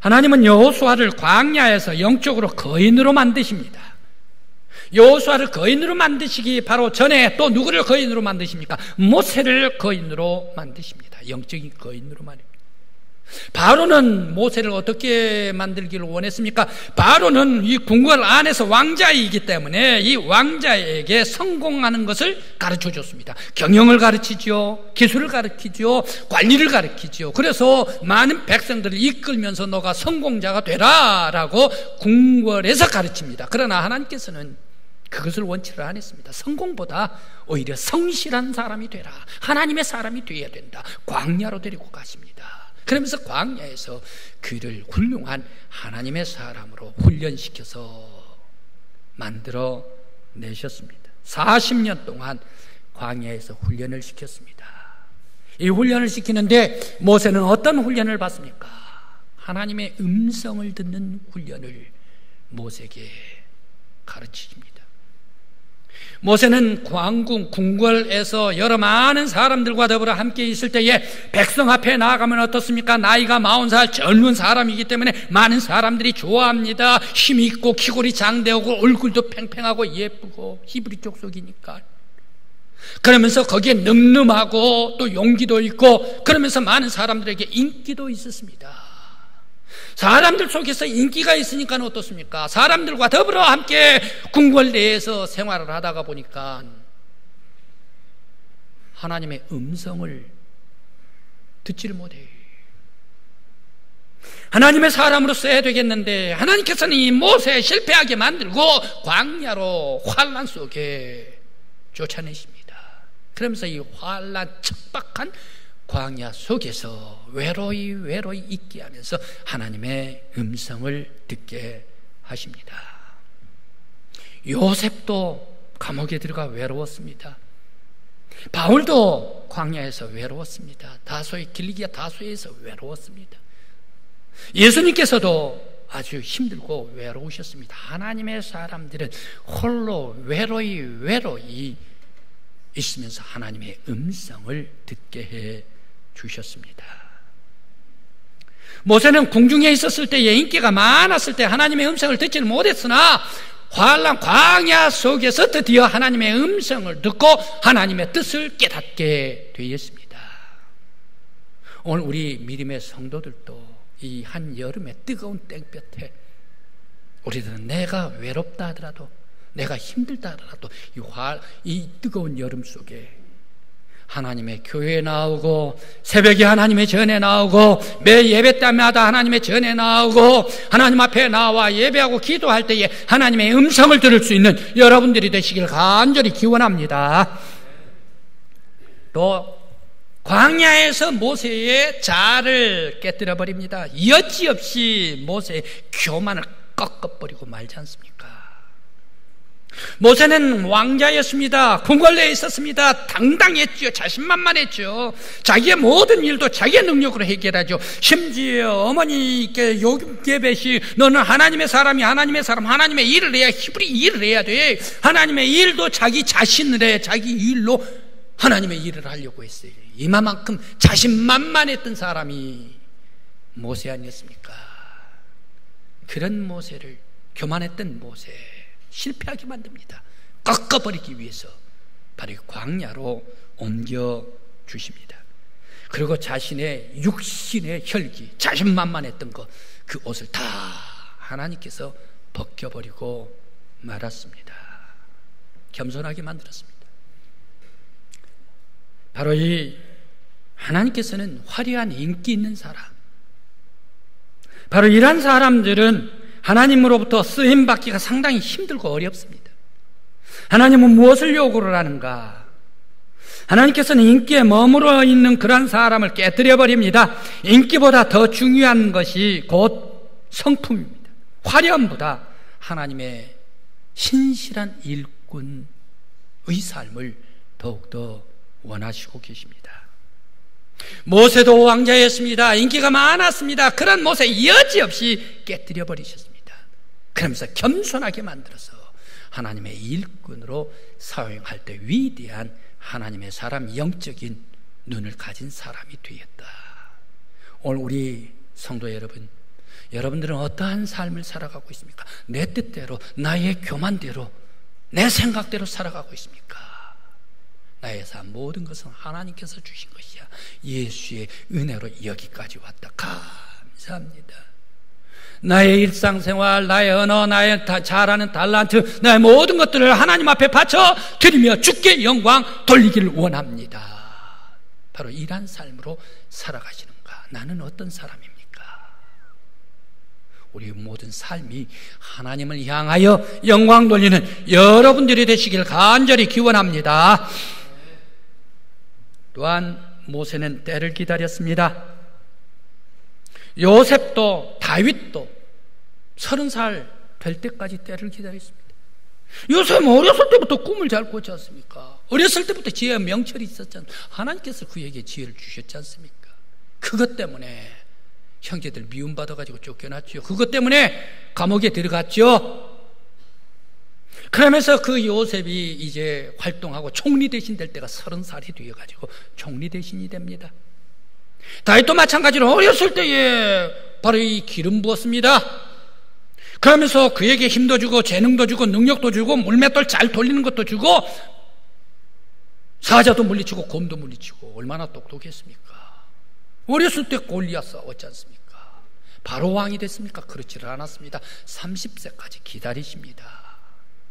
하나님은 여호수아를 광야에서 영적으로 거인으로 만드십니다. 여호수아를 거인으로 만드시기 바로 전에 또 누구를 거인으로 만드십니까? 모세를 거인으로 만드십니다. 영적인 거인으로 만듭니다. 바로는 모세를 어떻게 만들기를 원했습니까? 바로는 이 궁궐 안에서 왕자이기 때문에 이 왕자에게 성공하는 것을 가르쳐 줬습니다. 경영을 가르치죠, 기술을 가르치죠, 관리를 가르치죠. 그래서 많은 백성들을 이끌면서 너가 성공자가 되라 라고 궁궐에서 가르칩니다. 그러나 하나님께서는 그것을 원치를 안 했습니다. 성공보다 오히려 성실한 사람이 되라, 하나님의 사람이 되어야 된다, 광야로 데리고 가십니다. 그러면서 광야에서 그를 훌륭한 하나님의 사람으로 훈련시켜서 만들어 내셨습니다. 40년 동안 광야에서 훈련을 시켰습니다. 이 훈련을 시키는데 모세는 어떤 훈련을 받습니까? 하나님의 음성을 듣는 훈련을 모세에게 가르치십니다. 모세는 왕궁, 궁궐에서 여러 많은 사람들과 더불어 함께 있을 때에 백성 앞에 나아가면 어떻습니까? 나이가 40살 젊은 사람이기 때문에 많은 사람들이 좋아합니다. 힘이 있고 키골이 장대하고 얼굴도 팽팽하고 예쁘고 히브리 족속이니까. 그러면서 거기에 늠름하고 또 용기도 있고 그러면서 많은 사람들에게 인기도 있었습니다. 사람들 속에서 인기가 있으니까 어떻습니까? 사람들과 더불어 함께 궁궐 내에서 생활을 하다가 보니까 하나님의 음성을 듣지를 못해요. 하나님의 사람으로 써야 되겠는데 하나님께서는 이 모세 실패하게 만들고 광야로 환난 속에 쫓아내십니다. 그러면서 이 환난 척박한 광야 속에서 외로이 있게 하면서 하나님의 음성을 듣게 하십니다. 요셉도 감옥에 들어가 외로웠습니다. 바울도 광야에서 외로웠습니다. 길리기아 다소에서 외로웠습니다. 예수님께서도 아주 힘들고 외로우셨습니다. 하나님의 사람들은 홀로 외로이 있으면서 하나님의 음성을 듣게 해 주셨습니다. 모세는 궁중에 있었을 때에 인기가 많았을 때 하나님의 음성을 듣지는 못했으나 환난 광야 속에서 드디어 하나님의 음성을 듣고 하나님의 뜻을 깨닫게 되었습니다. 오늘 우리 믿음의 성도들도 이 한여름의 뜨거운 땡볕에 우리들은 내가 외롭다 하더라도 내가 힘들다 하더라도 이 뜨거운 여름 속에 하나님의 교회에 나오고 새벽에 하나님의 전에 나오고 매 예배 때마다 하나님의 전에 나오고 하나님 앞에 나와 예배하고 기도할 때에 하나님의 음성을 들을 수 있는 여러분들이 되시길 간절히 기원합니다. 또 광야에서 모세의 자아를 깨뜨려 버립니다. 여지없이 모세의 교만을 꺾어버리고 말지 않습니까? 모세는 왕자였습니다. 궁궐 내에 있었습니다. 당당했죠. 자신만만했죠. 자기의 모든 일도 자기의 능력으로 해결하죠. 심지어 어머니께 요게벳이 너는 하나님의 사람이 하나님의 일을 해야 히브리 일을 해야 돼. 하나님의 일도 자기 자신을 해. 자기 일로 하나님의 일을 하려고 했어요. 이만큼 자신만만했던 사람이 모세 아니었습니까? 그런 모세를, 교만했던 모세 실패하게 만듭니다. 꺾어버리기 위해서 바로 광야로 옮겨주십니다. 그리고 자신의 육신의 혈기, 자신만만했던 그 옷을 다 하나님께서 벗겨버리고 말았습니다. 겸손하게 만들었습니다. 바로 이 하나님께서는 화려한 인기 있는 사람, 바로 이런 사람들은 하나님으로부터 쓰임받기가 상당히 힘들고 어렵습니다. 하나님은 무엇을 요구를 하는가? 하나님께서는 인기에 머물러 있는 그런 사람을 깨뜨려 버립니다. 인기보다 더 중요한 것이 곧 성품입니다. 화려함보다 하나님의 신실한 일꾼의 삶을 더욱더 원하시고 계십니다. 모세도 왕자였습니다. 인기가 많았습니다. 그런 모세 여지없이 깨뜨려 버리셨습니다. 그러면서 겸손하게 만들어서 하나님의 일꾼으로 사용할 때 위대한 하나님의 사람, 영적인 눈을 가진 사람이 되었다. 오늘 우리 성도 여러분, 여러분들은 어떠한 삶을 살아가고 있습니까? 내 뜻대로, 나의 교만대로, 내 생각대로 살아가고 있습니까? 나의 삶 모든 것은 하나님께서 주신 것이야. 예수의 은혜로 여기까지 왔다. 감사합니다. 나의 일상생활, 나의 언어, 나의 잘하는 달란트, 나의 모든 것들을 하나님 앞에 바쳐 드리며 주께 영광 돌리기를 원합니다. 바로 이러한 삶으로 살아가시는가? 나는 어떤 사람입니까? 우리 모든 삶이 하나님을 향하여 영광 돌리는 여러분들이 되시길 간절히 기원합니다. 또한 모세는 때를 기다렸습니다. 요셉도 다윗도 30살 될 때까지 때를 기다렸습니다. 요셉은 어렸을 때부터 꿈을 잘 꿨지 않습니까? 어렸을 때부터 지혜와 명철이 있었지 않습니까? 하나님께서 그에게 지혜를 주셨지 않습니까? 그것 때문에 형제들 미움받아가지고 쫓겨났죠. 그것 때문에 감옥에 들어갔죠. 그러면서 그 요셉이 이제 활동하고 총리 대신 될 때가 30살이 되어가지고 총리 대신이 됩니다. 다윗도 마찬가지로 어렸을 때에 바로 이 기름 부었습니다. 그러면서 그에게 힘도 주고 재능도 주고 능력도 주고 물맷돌 잘 돌리는 것도 주고 사자도 물리치고 곰도 물리치고 얼마나 똑똑했습니까? 어렸을 때 골리앗 싸웠지 않습니까? 바로 왕이 됐습니까? 그렇지를 않았습니다. 30세까지 기다리십니다.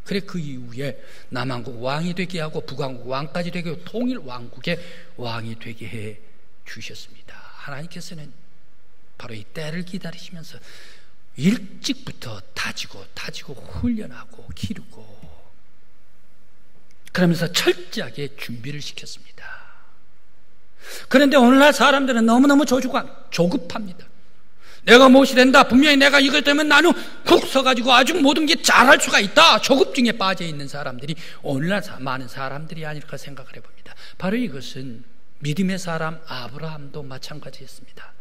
그래 그 이후에 남왕국 왕이 되게 하고 북왕국 왕까지 되게 하고 통일 왕국의 왕이 되게 해 주셨습니다. 하나님께서는 바로 이 때를 기다리시면서 일찍부터 다지고 훈련하고 기르고 그러면서 철저하게 준비를 시켰습니다. 그런데 오늘날 사람들은 너무너무 조급합니다. 내가 무엇이 된다, 분명히 내가 이걸 때문에 나는 국 서가지고 아주 모든 게 잘할 수가 있다, 조급증에 빠져있는 사람들이 오늘날 많은 사람들이 아닐까 생각을 해봅니다. 바로 이것은 믿음의 사람 아브라함도 마찬가지였습니다.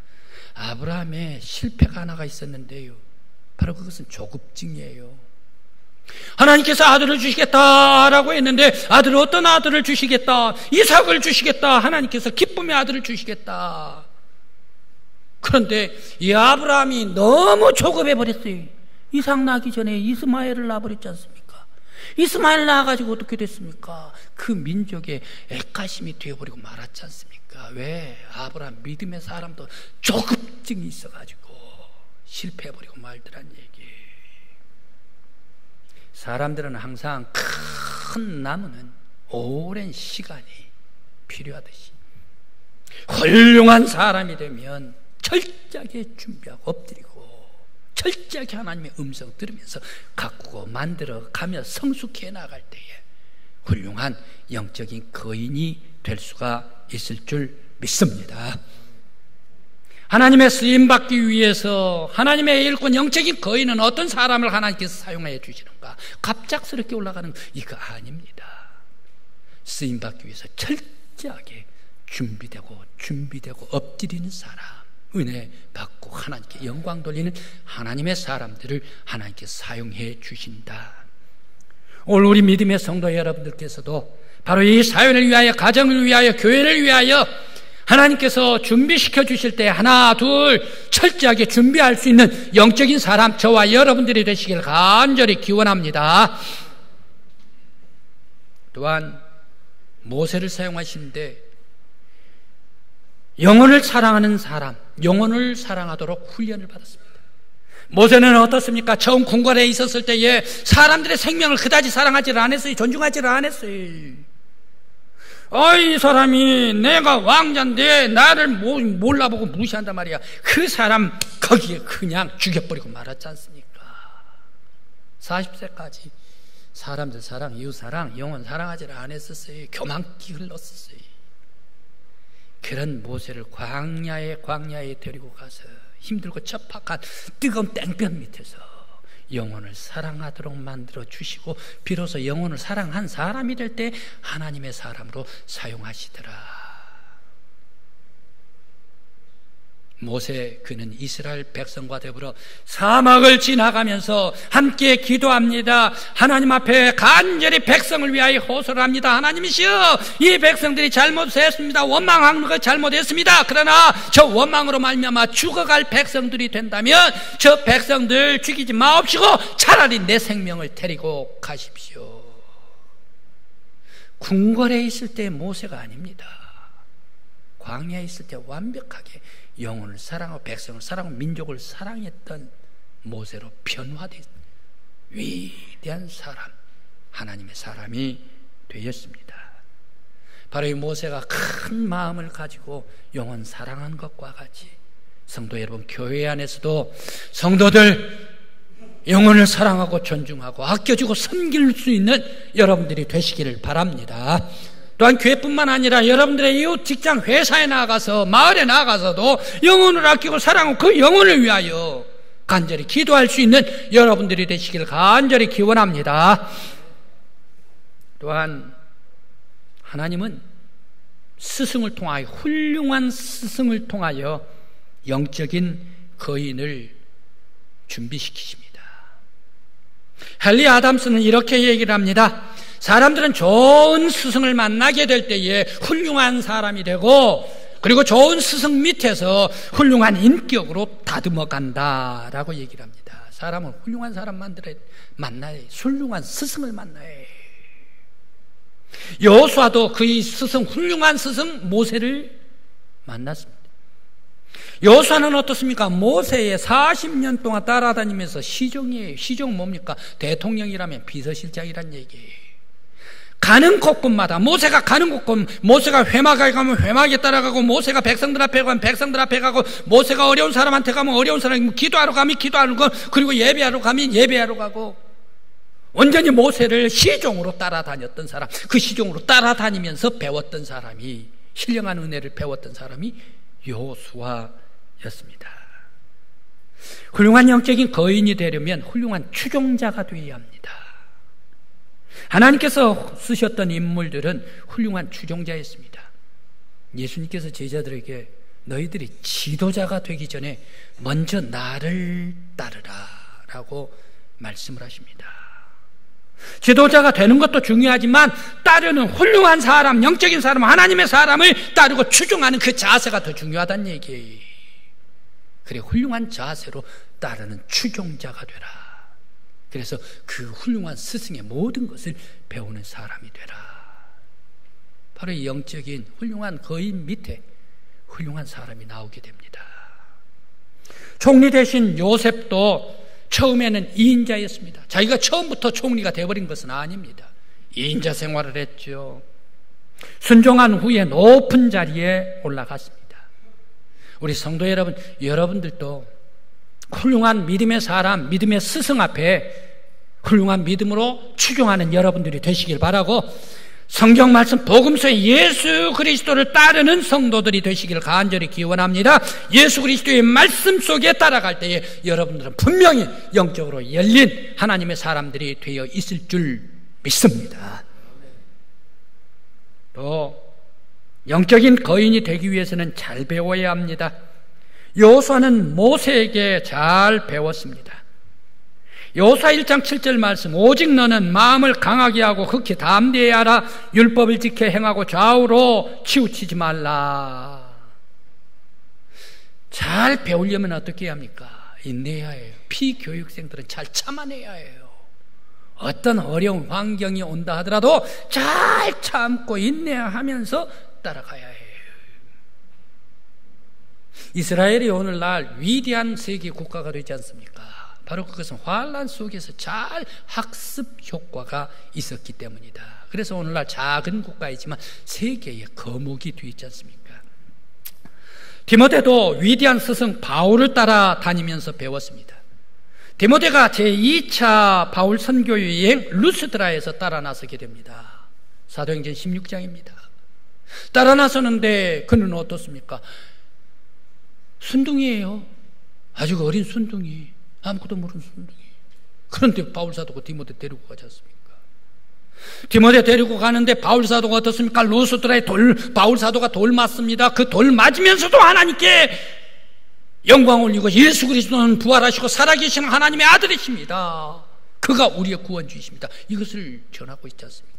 아브라함의 실패가 하나가 있었는데요, 바로 그것은 조급증이에요. 하나님께서 아들을 주시겠다라고 했는데 아들을 어떤 아들을 주시겠다, 이삭을 주시겠다, 하나님께서 기쁨의 아들을 주시겠다. 그런데 이 아브라함이 너무 조급해버렸어요. 이삭 낳기 전에 이스마엘을 낳아버렸지 않습니까? 이스마엘 낳아가지고 어떻게 됐습니까? 그 민족의 액가심이 되어버리고 말았지 않습니까? 왜? 아브라함 믿음의 사람도 조급증이 있어가지고 실패해버리고 말더란 얘기. 사람들은 항상 큰 나무는 오랜 시간이 필요하듯이 훌륭한 사람이 되면 철저하게 준비하고 엎드리고 철저하게 하나님의 음성 들으면서 가꾸고 만들어 가며 성숙해 나갈 때에 훌륭한 영적인 거인이 될 수가 있을 줄 믿습니다. 하나님의 쓰임받기 위해서 하나님의 일꾼 영적인 거인은 어떤 사람을 하나님께서 사용하여 주시는가? 갑작스럽게 올라가는 이거 아닙니다. 쓰임받기 위해서 철저하게 준비되고 엎드리는 사람, 은혜 받고 하나님께 영광 돌리는 하나님의 사람들을 하나님께서 사용해 주신다. 오늘 우리 믿음의 성도 여러분들께서도 바로 이 사연을 위하여, 가정을 위하여, 교회를 위하여 하나님께서 준비시켜 주실 때 하나 둘 철저하게 준비할 수 있는 영적인 사람, 저와 여러분들이 되시길 간절히 기원합니다. 또한 모세를 사용하시는데 영혼을 사랑하는 사람, 영혼을 사랑하도록 훈련을 받았습니다. 모세는 어떻습니까? 처음 궁궐에 있었을 때에 사람들의 생명을 그다지 사랑하지를 않았어요. 존중하지를 않았어요. 이 사람이 내가 왕자인데 나를 몰라보고 무시한단 말이야. 그 사람 거기에 그냥 죽여버리고 말았지 않습니까? 40세까지 사람들 사랑, 이웃 사랑, 영혼 사랑하지를 않았었어요. 교만기 흘렀었어요. 그런 모세를 광야에 데리고 가서 힘들고 척박한 뜨거운 땡볕 밑에서 영혼을 사랑하도록 만들어 주시고 비로소 영혼을 사랑한 사람이 될 때 하나님의 사람으로 사용하시더라. 모세 그는 이스라엘 백성과 더불어 사막을 지나가면서 함께 기도합니다. 하나님 앞에 간절히 백성을 위하여 호소를 합니다. 하나님이시여, 이 백성들이 잘못했습니다. 원망한 것 잘못했습니다. 그러나 저 원망으로 말미암아 죽어갈 백성들이 된다면 저 백성들 죽이지 마옵시고 차라리 내 생명을 데리고 가십시오. 궁궐에 있을 때 모세가 아닙니다. 광야에 있을 때 완벽하게 영혼을 사랑하고 백성을 사랑하고 민족을 사랑했던 모세로 변화된 위대한 사람, 하나님의 사람이 되었습니다. 바로 이 모세가 큰 마음을 가지고 영혼 사랑한 것과 같이 성도 여러분, 교회 안에서도 성도들 영혼을 사랑하고 존중하고 아껴주고 섬길 수 있는 여러분들이 되시기를 바랍니다. 또한 교회뿐만 아니라 여러분들의 이웃, 직장, 회사에 나가서 마을에 나가서도 영혼을 아끼고 사랑하고 그 영혼을 위하여 간절히 기도할 수 있는 여러분들이 되시기를 간절히 기원합니다. 또한 하나님은 스승을 통하여, 훌륭한 스승을 통하여 영적인 거인을 준비시키십니다. 헨리 아담스는 이렇게 얘기를 합니다. 사람들은 좋은 스승을 만나게 될 때에 훌륭한 사람이 되고, 그리고 좋은 스승 밑에서 훌륭한 인격으로 다듬어 간다라고 얘기를 합니다. 사람은 훌륭한 사람 만나야 해. 훌륭한 스승을 만나야 해. 여호수아도 그의 스승, 훌륭한 스승 모세를 만났습니다. 여호수아는 어떻습니까? 모세의 40년 동안 따라다니면서 시종이에요. 시종 뭡니까? 대통령이라면 비서실장이란 얘기예요. 가는 곳곳마다, 모세가 가는 곳곳, 모세가 회막에 가면 회막에 따라가고, 모세가 백성들 앞에 가면 백성들 앞에 가고, 모세가 어려운 사람한테 가면 어려운 사람, 기도하러 가면 기도하러 가고, 그리고 예배하러 가면 예배하러 가고, 온전히 모세를 시종으로 따라다녔던 사람, 그 시종으로 따라다니면서 배웠던 사람이, 신령한 은혜를 배웠던 사람이 여호수아였습니다. 훌륭한 영적인 거인이 되려면 훌륭한 추종자가 되어야 합니다. 하나님께서 쓰셨던 인물들은 훌륭한 추종자였습니다. 예수님께서 제자들에게 너희들이 지도자가 되기 전에 먼저 나를 따르라 라고 말씀을 하십니다. 지도자가 되는 것도 중요하지만 따르는 훌륭한 사람, 영적인 사람, 하나님의 사람을 따르고 추종하는 그 자세가 더 중요하다는 얘기예요. 그래, 훌륭한 자세로 따르는 추종자가 되라. 그래서 그 훌륭한 스승의 모든 것을 배우는 사람이 되라. 바로 이 영적인 훌륭한 거인 밑에 훌륭한 사람이 나오게 됩니다. 총리 대신 요셉도 처음에는 2인자였습니다. 자기가 처음부터 총리가 되어버린 것은 아닙니다. 2인자 생활을 했죠. 순종한 후에 높은 자리에 올라갔습니다. 우리 성도 여러분, 여러분들도 훌륭한 믿음의 사람, 믿음의 스승 앞에 훌륭한 믿음으로 추종하는 여러분들이 되시길 바라고, 성경 말씀 복음서의 예수 그리스도를 따르는 성도들이 되시길 간절히 기원합니다. 예수 그리스도의 말씀 속에 따라갈 때에 여러분들은 분명히 영적으로 열린 하나님의 사람들이 되어 있을 줄 믿습니다. 또 영적인 거인이 되기 위해서는 잘 배워야 합니다. 여호수아는 모세에게 잘 배웠습니다. 여호수아 1장 7절 말씀, 오직 너는 마음을 강하게 하고 극히 담대해야 하라. 율법을 지켜 행하고 좌우로 치우치지 말라. 잘 배우려면 어떻게 해야 합니까? 인내해야 해요. 피교육생들은 잘 참아내야 해요. 어떤 어려운 환경이 온다 하더라도 잘 참고 인내하면서 따라가야 해요. 이스라엘이 오늘날 위대한 세계 국가가 되지 않습니까? 바로 그것은 환란 속에서 잘 학습 효과가 있었기 때문이다. 그래서 오늘날 작은 국가이지만 세계의 거목이 되어 있지 않습니까? 디모데도 위대한 스승 바울을 따라다니면서 배웠습니다. 디모데가 제2차 바울 선교 여행 루스드라에서 따라 나서게 됩니다. 사도행전 16장입니다. 따라 나서는데 그는 어떻습니까? 순둥이에요. 아주 어린 순둥이, 아무것도 모르는 순둥이. 그런데 바울 사도가 디모데 데리고 가지 않습니까? 디모데 데리고 가는데 바울 사도가 어떻습니까? 루스드라에 바울 사도가 돌 맞습니다. 그 돌 맞으면서도 하나님께 영광 올리고 예수 그리스도는 부활하시고 살아계신 하나님의 아들이십니다. 그가 우리의 구원주이십니다. 이것을 전하고 있지 않습니까?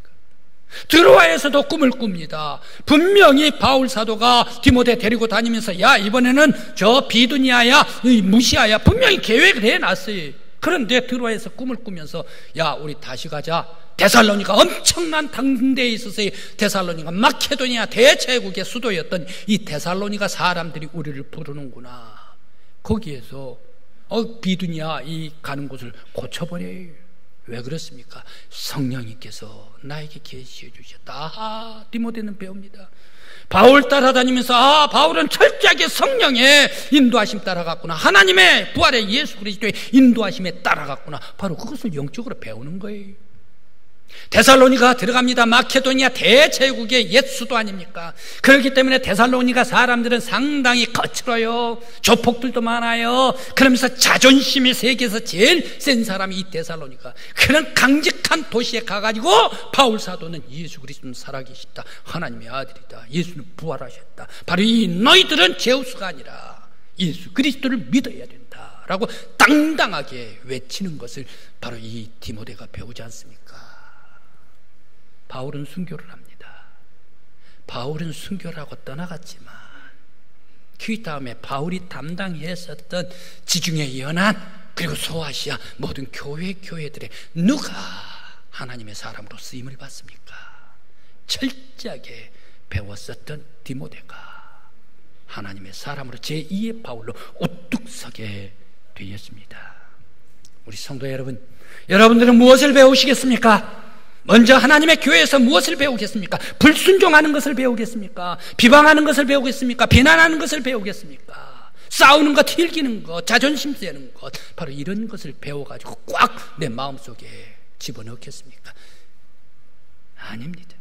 드로아에서도 꿈을 꿉니다. 분명히 바울 사도가 디모데 데리고 다니면서 야 이번에는 저 비두니아야 무시아야 분명히 계획을 해놨어요. 그런데 드로아에서 꿈을 꾸면서 야 우리 다시 가자. 데살로니가 엄청난 당대에 있어서의 데살로니가 마케도니아 대제국의 수도였던 이 데살로니가 사람들이 우리를 부르는구나. 거기에서 비두니아 이 가는 곳을 고쳐버려요. 왜 그렇습니까? 성령님께서 나에게 계시해 주셨다. 디모데는 배웁니다. 바울 따라다니면서 바울은 철저하게 성령의 인도하심 따라갔구나. 하나님의 부활의 예수 그리스도의 인도하심에 따라갔구나. 바로 그것을 영적으로 배우는 거예요. 데살로니가 들어갑니다. 마케도니아 대제국의 옛 수도 아닙니까? 그렇기 때문에 데살로니가 사람들은 상당히 거칠어요. 조폭들도 많아요. 그러면서 자존심이 세계에서 제일 센 사람이 이 데살로니가. 그런 강직한 도시에 가가지고 바울 사도는 예수 그리스도는 살아계시다. 하나님의 아들이다. 예수는 부활하셨다. 바로 이 너희들은 제우스가 아니라 예수 그리스도를 믿어야 된다 라고 당당하게 외치는 것을 바로 이 디모데가 배우지 않습니까? 바울은 순교를 합니다. 바울은 순교를 하고 떠나갔지만 그 다음에 바울이 담당했었던 지중해 연안 그리고 소아시아 모든 교회들의 누가 하나님의 사람으로 쓰임을 받습니까? 철저하게 배웠었던 디모데가 하나님의 사람으로 제2의 바울로 우뚝 서게 되었습니다. 우리 성도 여러분, 여러분들은 무엇을 배우시겠습니까? 먼저 하나님의 교회에서 무엇을 배우겠습니까? 불순종하는 것을 배우겠습니까? 비방하는 것을 배우겠습니까? 비난하는 것을 배우겠습니까? 싸우는 것, 힐기는 것, 자존심 세는 것, 바로 이런 것을 배워가지고 꽉 내 마음속에 집어넣겠습니까? 아닙니다.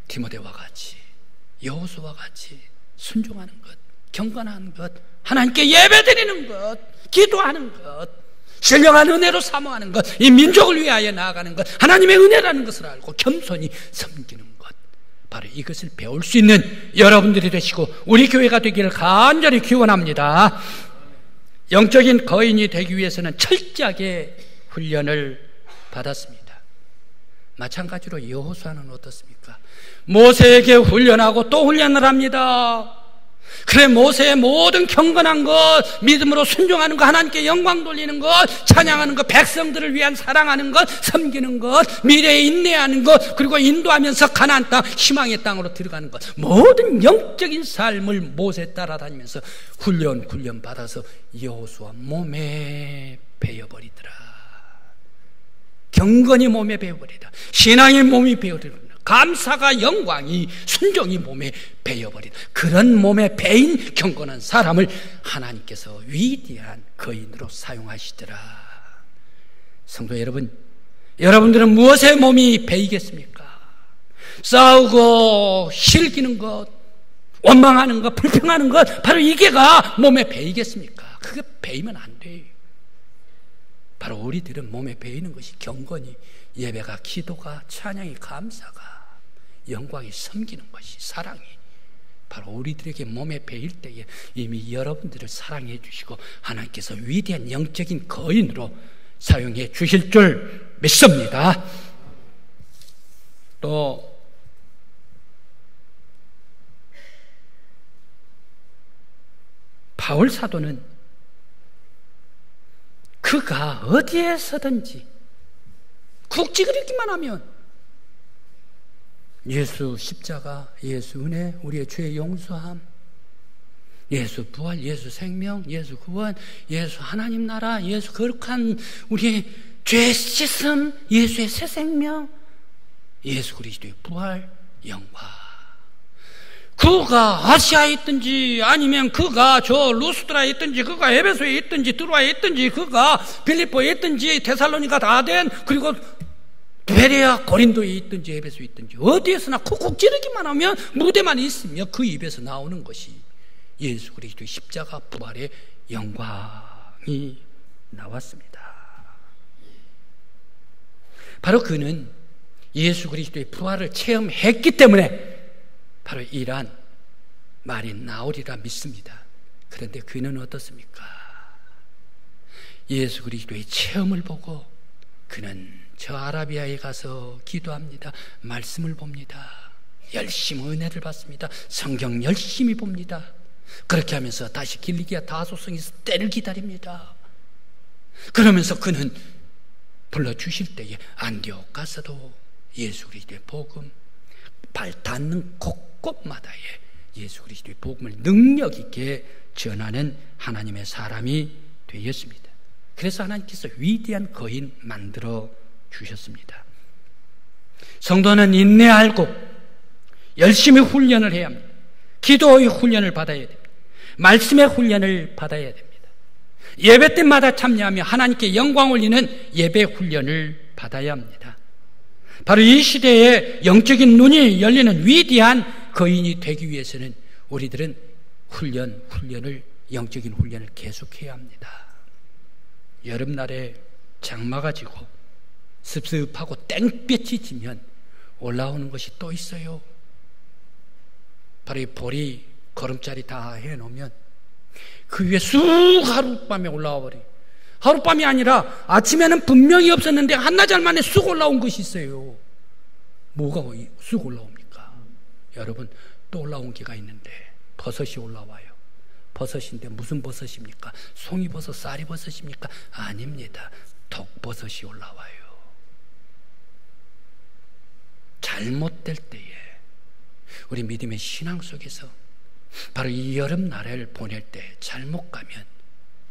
디모데와 같이, 여호수아와 같이 순종하는 것, 경건하는 것, 하나님께 예배드리는 것, 기도하는 것, 신령한 은혜로 사모하는 것, 이 민족을 위하여 나아가는 것, 하나님의 은혜라는 것을 알고 겸손히 섬기는 것, 바로 이것을 배울 수 있는 여러분들이 되시고 우리 교회가 되기를 간절히 기원합니다. 영적인 거인이 되기 위해서는 철저하게 훈련을 받았습니다. 마찬가지로 여호수아는 어떻습니까? 모세에게 훈련하고 또 훈련을 합니다. 그래 모세의 모든 경건한 것, 믿음으로 순종하는 것, 하나님께 영광 돌리는 것, 찬양하는 것, 백성들을 위한 사랑하는 것, 섬기는 것, 미래에 인내하는 것, 그리고 인도하면서 가나안 땅, 희망의 땅으로 들어가는 것, 모든 영적인 삶을 모세 따라다니면서 훈련 받아서 여호수아 몸에 배어버리더라. 경건이 몸에 배어버리더라. 신앙이 몸이 배어버리더라. 감사가 영광이 순종이 몸에 배어버린 그런 몸에 배인 경건한 사람을 하나님께서 위대한 거인으로 사용하시더라. 성도 여러분, 여러분들은 무엇에 몸이 배이겠습니까? 싸우고 실기는 것, 원망하는 것, 불평하는 것, 바로 이게가 몸에 배이겠습니까? 그게 배이면 안 돼요. 바로 우리들은 몸에 배이는 것이 경건이, 예배가, 기도가, 찬양이, 감사가, 영광이, 섬기는 것이, 사랑이 바로 우리들에게 몸에 배일 때에 이미 여러분들을 사랑해 주시고 하나님께서 위대한 영적인 거인으로 사용해 주실 줄 믿습니다. 또 바울 사도는 그가 어디에서든지 굵직거리기만 하면 예수 십자가, 예수 은혜, 우리의 죄의 용서함, 예수 부활, 예수 생명, 예수 구원, 예수 하나님 나라, 예수 거룩한 우리의 죄 씻음, 예수의 새 생명, 예수 그리스도의 부활, 영광. 그가 아시아에 있든지 아니면 그가 저 루스드라에 있든지 그가 에베소에 있든지 드로아에 있든지 그가 빌립보에 있든지 데살로니가 다된 그리고 베레아 고린도에 있든지 에베소에 있든지 어디에서나 쿡쿡 찌르기만 하면 무대만 있으며 그 입에서 나오는 것이 예수 그리스도의 십자가 부활의 영광이 나왔습니다. 바로 그는 예수 그리스도의 부활을 체험했기 때문에 바로 이러한 말이 나오리라 믿습니다. 그런데 그는 어떻습니까? 예수 그리스도의 체험을 보고 그는 저 아라비아에 가서 기도합니다. 말씀을 봅니다. 열심히 은혜를 받습니다. 성경 열심히 봅니다. 그렇게 하면서 다시 길리기아 다소성에서 때를 기다립니다. 그러면서 그는 불러주실 때에 안디옥 가서도 예수 그리스도의 복음, 발 닿는 곳곳마다에 예수 그리스도의 복음을 능력 있게 전하는 하나님의 사람이 되었습니다. 그래서 하나님께서 위대한 거인 만들어 주셨습니다. 성도는 인내하고 열심히 훈련을 해야 합니다. 기도의 훈련을 받아야 됩니다. 말씀의 훈련을 받아야 됩니다. 예배 때마다 참여하며 하나님께 영광 올리는 예배 훈련을 받아야 합니다. 바로 이 시대에 영적인 눈이 열리는 위대한 거인이 되기 위해서는 우리들은 훈련을 영적인 훈련을 계속해야 합니다. 여름날에 장마가 지고 습습하고 땡볕이 지면 올라오는 것이 또 있어요. 바로 이 볼이 거름자리 다 해놓으면 그 위에 쑥 하룻밤에 올라와 버려요. 하룻밤이 아니라 아침에는 분명히 없었는데 한나절 만에 쑥 올라온 것이 있어요. 뭐가 쑥 올라옵니까? 여러분, 또 올라온 게가 있는데 버섯이 올라와요. 버섯인데 무슨 버섯입니까? 송이버섯, 쌀이버섯입니까? 아닙니다. 독버섯이 올라와요. 잘못될 때에 우리 믿음의 신앙 속에서 바로 이 여름날을 보낼 때 잘못 가면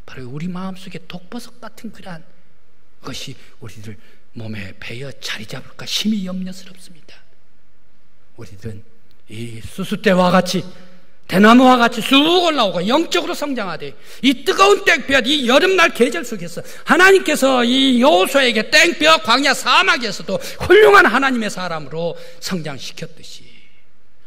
바로 우리 마음속에 독버섯 같은 그러한 것이 우리들 몸에 배어 자리 잡을까 심히 염려스럽습니다. 우리들은 이 수수대와 같이 대나무와 같이 쑥 올라오고 영적으로 성장하되 이 뜨거운 땡볕, 이 여름날 계절 속에서 하나님께서 이 여호수아에게 땡볕 광야 사막에서도 훌륭한 하나님의 사람으로 성장시켰듯이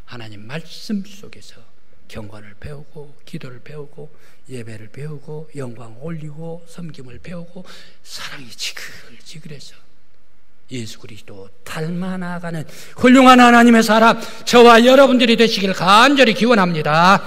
하나님 말씀 속에서 경건을 배우고 기도를 배우고 예배를 배우고 영광 올리고 섬김을 배우고 사랑이 지글지글해서 예수 그리스도 닮아 나가는 훌륭한 하나님의 사람 저와 여러분들이 되시길 간절히 기원합니다.